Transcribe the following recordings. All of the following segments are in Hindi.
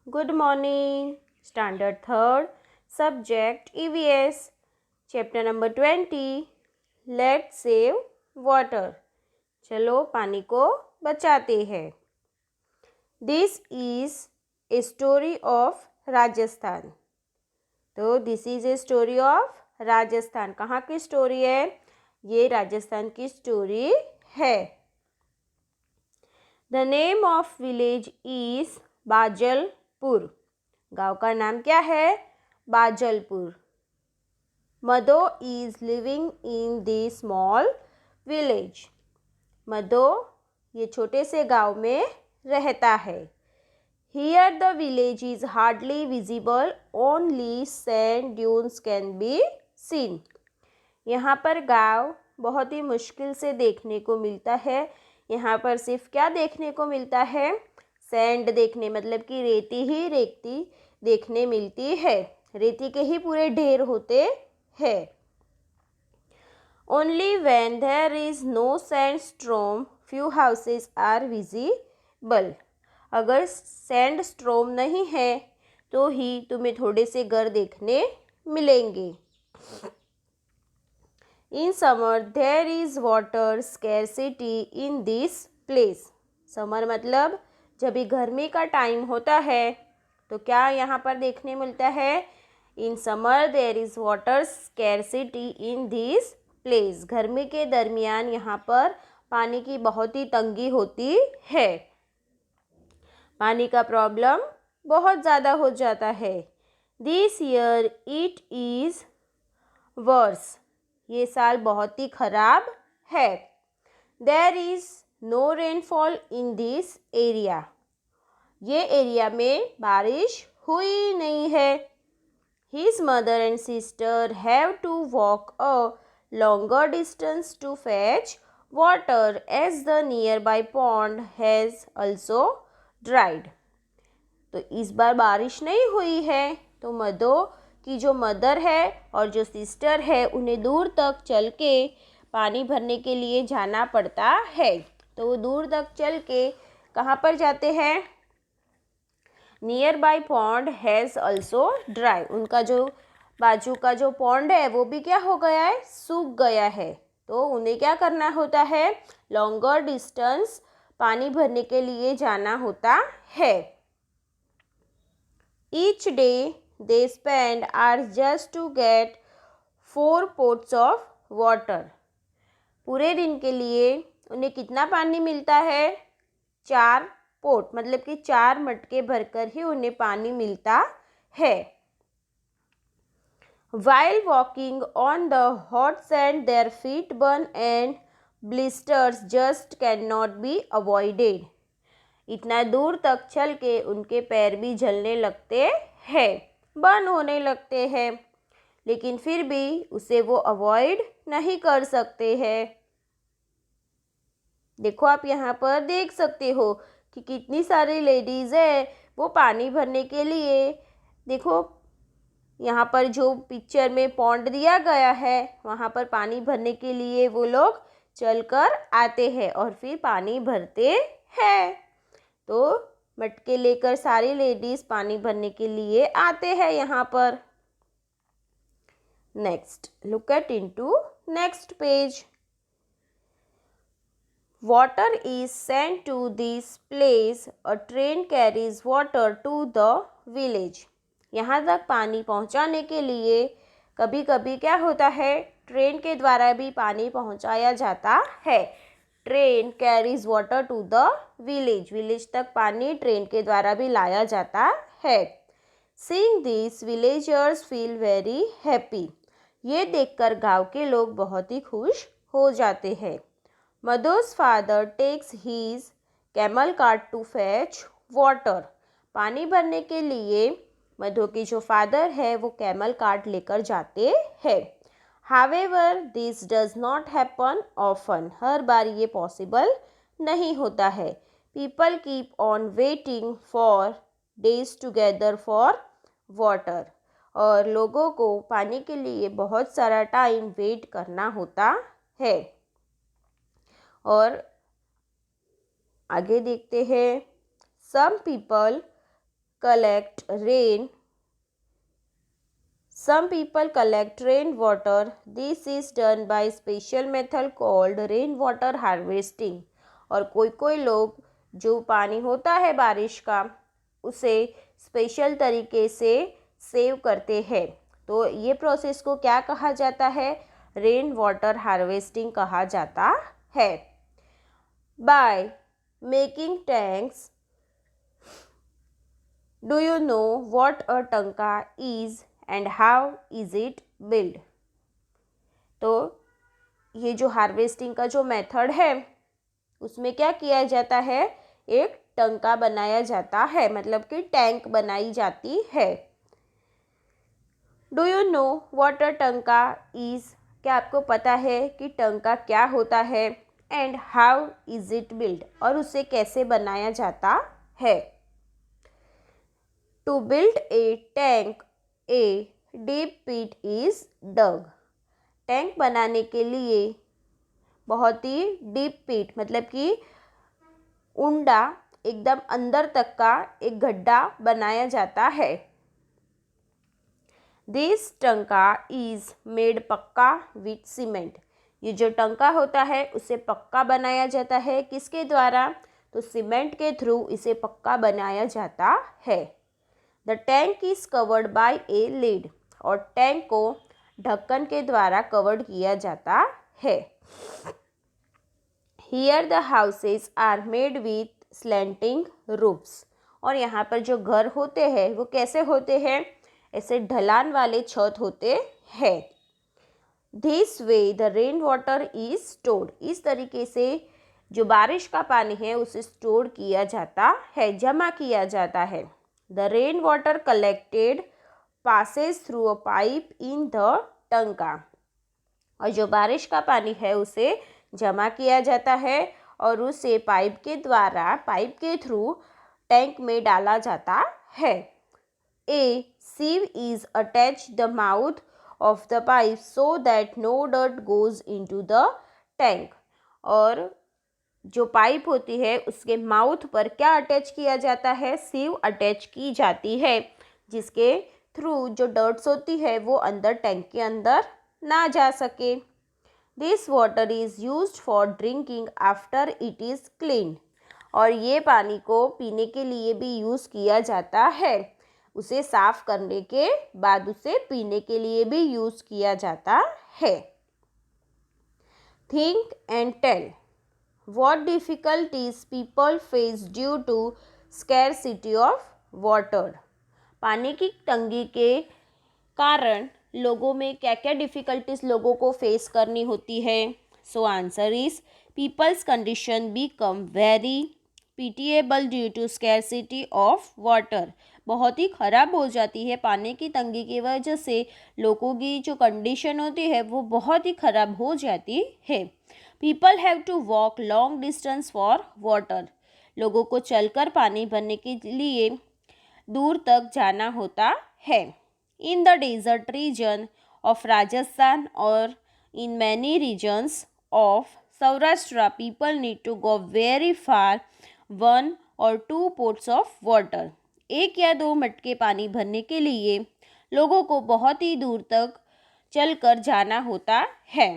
Good morning. Standard 3rd. Subject EVS. Chapter number 20. Let's save water. चलो पानी को बचाते हैं. This is a story of Rajasthan. तो this is a story of Rajasthan. कहाँ की स्टोरी है? ये राजस्थान की स्टोरी है. The name of village is Bajalpur. गांव का नाम क्या है? Bajalpur. Madho is living in the small village. Madho ये छोटे से गांव में रहता है. Here the village is hardly visible, only sand dunes can be seen. यहाँ पर गांव बहुत ही मुश्किल से देखने को मिलता है. यहाँ पर सिर्फ क्या देखने को मिलता है? सैंड देखने, मतलब कि रेती ही रेती देखने मिलती है. रेती के ही पूरे ढेर होते हैं. Only when there is no sandstorm, few houses are visible. अगर सैंड स्ट्रोम नहीं है तो ही तुम्हें थोड़े से घर देखने मिलेंगे. In summer there is water scarcity in this place. Summer मतलब जब भी गर्मी का टाइम होता है तो क्या यहाँ पर देखने मिलता है? In summer there is water scarcity in this place. गर्मी के दरमियान यहाँ पर पानी की बहुत ही तंगी होती है. पानी का प्रॉब्लम बहुत ज़्यादा हो जाता है. This year it is worse. ये साल बहुत ही खराब है. There is no rainfall in this area. ये एरिया में बारिश हुई नहीं है. His mother and sister have to walk a longer distance to fetch water as the nearby pond has also dried. तो इस बार बारिश नहीं हुई है तो मधो की जो मदर है और जो सिस्टर है उन्हें दूर तक चल के पानी भरने के लिए जाना पड़ता है. तो वो दूर तक चल के कहाँ पर जाते हैं? Near by pond has also dry. उनका जो बाजू का जो पॉन्ड है वो भी क्या हो गया है? सूख गया है. तो उन्हें क्या करना होता है? लॉन्गर डिस्टेंस पानी भरने के लिए जाना होता है. Each day they spend hours just to get 4 pots of water. पूरे दिन के लिए उन्हें कितना पानी मिलता है? 4 पोट, मतलब कि 4 मटके भरकर ही उन्हें पानी मिलता है. While walking on the hot sand, their feet burn and blisters just cannot be avoided. इतना दूर तक चल के उनके पैर भी जलने लगते हैं, बर्न होने लगते हैं, लेकिन फिर भी उसे वो अवॉइड नहीं कर सकते हैं. देखो आप यहाँ पर देख सकते हो कि कितनी सारी लेडीज़ है वो पानी भरने के लिए. देखो यहाँ पर जो पिक्चर में पॉन्ड दिया गया है वहाँ पर पानी भरने के लिए वो लोग चलकर आते हैं और फिर पानी भरते हैं. तो मटके लेकर सारी लेडीज़ पानी भरने के लिए आते हैं यहाँ पर. Next look at into next page. Water is sent to this place. A train carries water to the village. यहाँ तक पानी पहुँचाने के लिए कभी कभी क्या होता है? ट्रेन के द्वारा भी पानी पहुँचाया जाता है. Train carries water to the village. Village तक पानी ट्रेन के द्वारा भी लाया जाता है. Seeing this villagers feel very happy. ये देखकर गांव के लोग बहुत ही खुश हो जाते हैं. Madhu's father takes his camel cart to fetch water. पानी भरने के लिए मधु की जो फादर है वो कैमल कार्ट लेकर जाते हैं. However, this does not happen often. हर बार ये पॉसिबल नहीं होता है. People keep on waiting for days together for water. और लोगों को पानी के लिए बहुत सारा टाइम वेट करना होता है. और आगे देखते हैं. Some people collect rain. Some people collect rainwater. This is done by special method called rainwater harvesting. और कोई लोग जो पानी होता है बारिश का उसे स्पेशल तरीके से सेव करते हैं. तो ये प्रोसेस को क्या कहा जाता है? रेन वाटर हार्वेस्टिंग कहा जाता है. By making tanks. Do you know what a tanka is and how is it build? तो ये जो हार्वेस्टिंग का जो मेथड है उसमें क्या किया जाता है? एक टंका बनाया जाता है, मतलब कि टैंक बनाई जाती है. Do you know what a tanka is? क्या आपको पता है कि टंका क्या होता है? And how is it build? और उसे कैसे बनाया जाता है? To build a tank a deep pit is dug. Tank बनाने के लिए बहुत ही डीप पिट मतलब कि ऊंडा एकदम अंदर तक का एक गड्ढा बनाया जाता है. दिस टंका इज मेड पक्का विथ सीमेंट. ये जो टंका होता है उसे पक्का बनाया जाता है. किसके द्वारा? तो सीमेंट के थ्रू इसे पक्का बनाया जाता है. The tank is covered by a lid. और टैंक को ढक्कन के द्वारा कवर्ड किया जाता है. Here the houses are made with slanting roofs. और यहाँ पर जो घर होते हैं वो कैसे होते हैं? ऐसे ढलान वाले छत होते हैं. This way the rain water is stored. इस तरीके से जो बारिश का पानी है उसे स्टोर किया जाता है, जमा किया जाता है. The rain water collected passes through a pipe in the टंका. और जो बारिश का पानी है उसे जमा किया जाता है और उसे पाइप के थ्रू टैंक में डाला जाता है. ए sieve is attached the mouth of the pipe so that no dirt goes into the tank. और जो पाइप होती है उसके माउथ पर क्या अटैच किया जाता है? सीव अटैच की जाती है, जिसके थ्रू जो डर्ट्स होती है वो अंदर टैंक के अंदर ना जा सके. This water is used for drinking after it is clean. और ये पानी को पीने के लिए भी यूज़ किया जाता है. उसे साफ करने के बाद उसे पीने के लिए भी यूज़ किया जाता है. Think and tell. What difficulties people face due to scarcity of water. पानी की तंगी के कारण लोगों में क्या क्या डिफ़िकल्टीज लोगों को फेस करनी होती है? So answer is people's condition become very pitiable due to scarcity of water. बहुत ही ख़राब हो जाती है पानी की तंगी की वजह से. लोगों की जो कंडीशन होती है वो बहुत ही ख़राब हो जाती है. People have to walk long distance for water. लोगों को चलकर पानी भरने के लिए दूर तक जाना होता है. In the desert region of Rajasthan और in many regions of Saurashtra people need to go very far 1 और 2 पोट्स ऑफ वाटर. 1 या 2 मटके पानी भरने के लिए लोगों को बहुत ही दूर तक चलकर जाना होता है.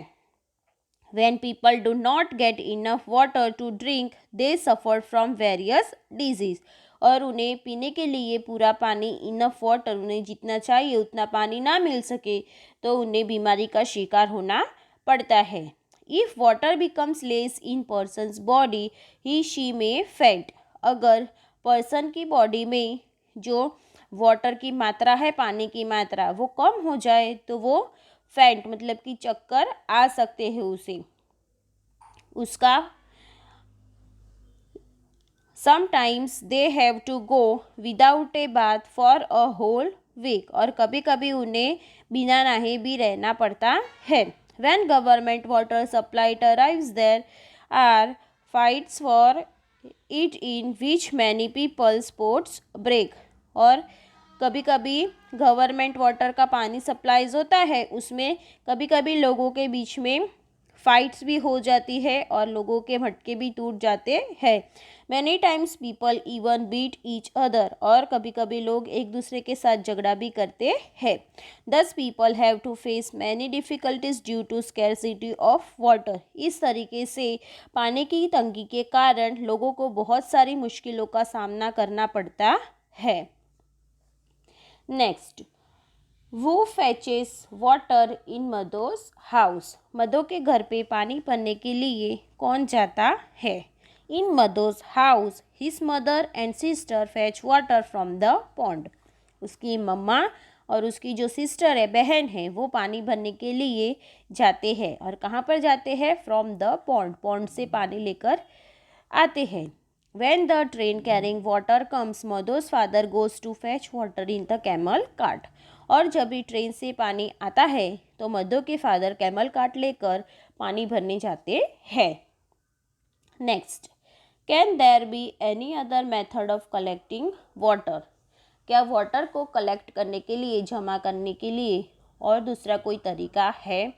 When people do not get enough water to drink, they suffer from various disease. और उन्हें पीने के लिए पूरा पानी इनफ वाटर उन्हें जितना चाहिए उतना पानी ना मिल सके तो उन्हें बीमारी का शिकार होना पड़ता है. If water becomes less in persons body he she में फेंट. अगर पर्सन की बॉडी में जो वाटर की मात्रा है, पानी की मात्रा, वो कम हो जाए तो वो फेंट मतलब कि चक्कर आ सकते हैं उसे. उसका sometimes they have to go without a bath for a whole week. और कभी कभी उन्हें बिना नहाए भी रहना पड़ता है. When government water supply arrives there are fights for it in which many people sports break. और कभी कभी गवर्नमेंट वाटर का पानी सप्लाईज होता है उसमें कभी कभी लोगों के बीच में फाइट्स भी हो जाती है और लोगों के मटके भी टूट जाते हैं। Many times people even beat each other, और कभी कभी लोग एक दूसरे के साथ झगड़ा भी करते हैं। Thus people have to face many difficulties due to scarcity of water. इस तरीके से पानी की तंगी के कारण लोगों को बहुत सारी मुश्किलों का सामना करना पड़ता है। नेक्स्ट, वो फैचेस वाटर इन मधोस हाउस। मधो के घर पे पानी भरने के लिए कौन जाता है? In Madho's house his mother and sister fetch water from the pond. उसकी मम्मा और उसकी जो सिस्टर है, बहन है, वो पानी भरने के लिए जाते हैं। और कहाँ पर जाते हैं? फ्रॉम द पॉन्ड, पॉन्ड से पानी लेकर आते हैं। When the train carrying water comes, Madhu's father goes to fetch water in the camel cart. और जब भी ट्रेन से पानी आता है तो मधु के फादर कैमल कार्ट लेकर पानी भरने जाते हैं। Next, can there be any other method of collecting water? क्या वाटर को कलेक्ट करने के लिए, जमा करने के लिए और दूसरा कोई तरीका है?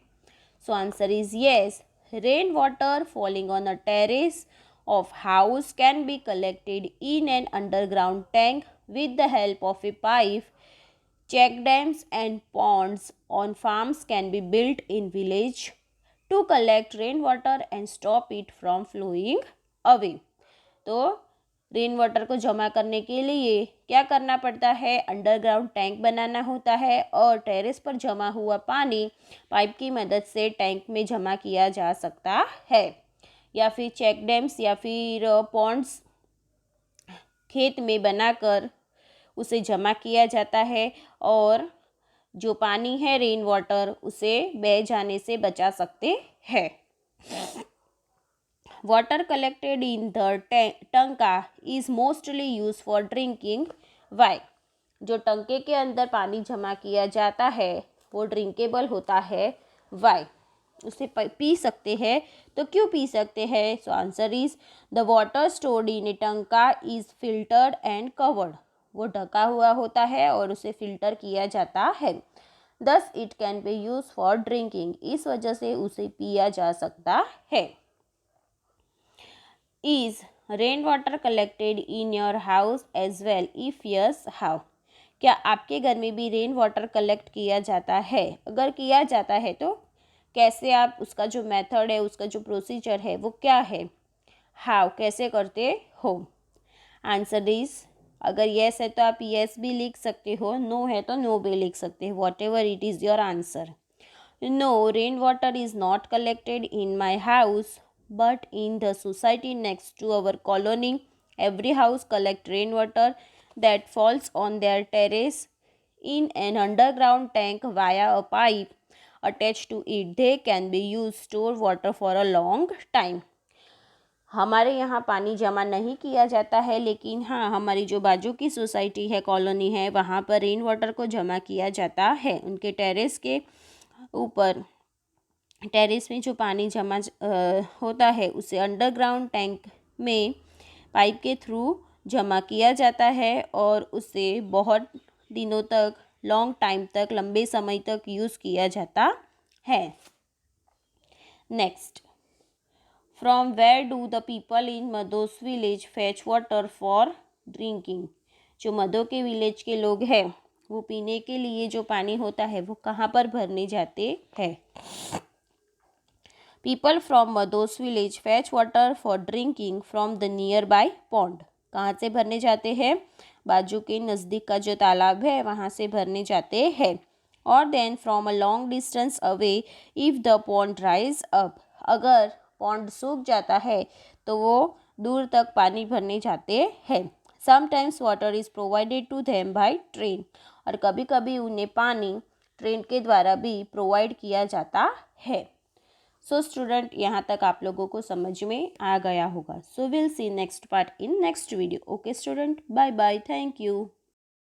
So answer is yes. Rain water falling on a terrace of house can be collected in an underground tank with the help of a pipe. Check dams and ponds on farms can be built in village to collect rainwater and stop it from flowing away. तो रेन वाटर को जमा करने के लिए क्या करना पड़ता है? अंडरग्राउंड टैंक बनाना होता है और टेरेस पर जमा हुआ पानी पाइप की मदद से टैंक में जमा किया जा सकता है, या फिर चेक डैम्स या फिर पॉन्ड्स खेत में बनाकर उसे जमा किया जाता है और जो पानी है रेन वाटर उसे बह जाने से बचा सकते हैं। Water collected in the tanka is mostly use for drinking. Why? जो टंके के अंदर पानी जमा किया जाता है वो ड्रिंकेबल होता है। वाई? उसे पी सकते हैं। तो क्यों पी सकते हैं? So answer is the water stored in a tanka is filtered and covered. वो ढका हुआ होता है और उसे फिल्टर किया जाता है। Thus it can be use for drinking. इस वजह से उसे पिया जा सकता है। Is rain water collected in your house as well? If yes, how? क्या आपके घर में भी रेन वाटर कलेक्ट किया जाता है? अगर किया जाता है तो कैसे? आप उसका जो मेथड है, उसका जो प्रोसीजर है वो क्या है? हाउ? कैसे करते हो? आंसर इज, अगर येस है तो आप येस भी लिख सकते हो, नो है तो नो भी लिख सकते हो, whatever it is your answer. No, rain water is not collected in my house but in the society next to our colony. Every house collect rain water that falls on their terrace in an underground tank via a pipe attached to it. They can be used to store water for a long time. हमारे यहाँ पानी जमा नहीं किया जाता है, लेकिन हाँ, हमारी जो बाजू की सोसाइटी है, कॉलोनी है, वहाँ पर रेन वाटर को जमा किया जाता है। उनके टेरेस के ऊपर, टेरेस में जो पानी जमा होता है उसे अंडरग्राउंड टैंक में पाइप के थ्रू जमा किया जाता है और उसे बहुत दिनों तक, लॉन्ग टाइम तक, लंबे समय तक यूज़ किया जाता है। Next, from where do the people in Madho's village fetch water for drinking? जो मधो के विलेज के लोग हैं वो पीने के लिए जो पानी होता है वो कहाँ पर भरने जाते हैं? People from Madho's village fetch water for drinking from the near by pond. कहाँ से भरने जाते हैं? बाजू के नज़दीक का जो तालाब है वहाँ से भरने जाते हैं। और then from a long distance away if the pond dries up. अगर पॉन्ड सूख जाता है तो वो दूर तक पानी भरने जाते हैं। Sometimes water is provided to them by train. और कभी कभी उन्हें पानी ट्रेन के द्वारा भी प्रोवाइड किया जाता है। सो स्टूडेंट, यहाँ तक आप लोगों को समझ में आ गया होगा। So will see next part in next video. Okay student, bye bye, thank you.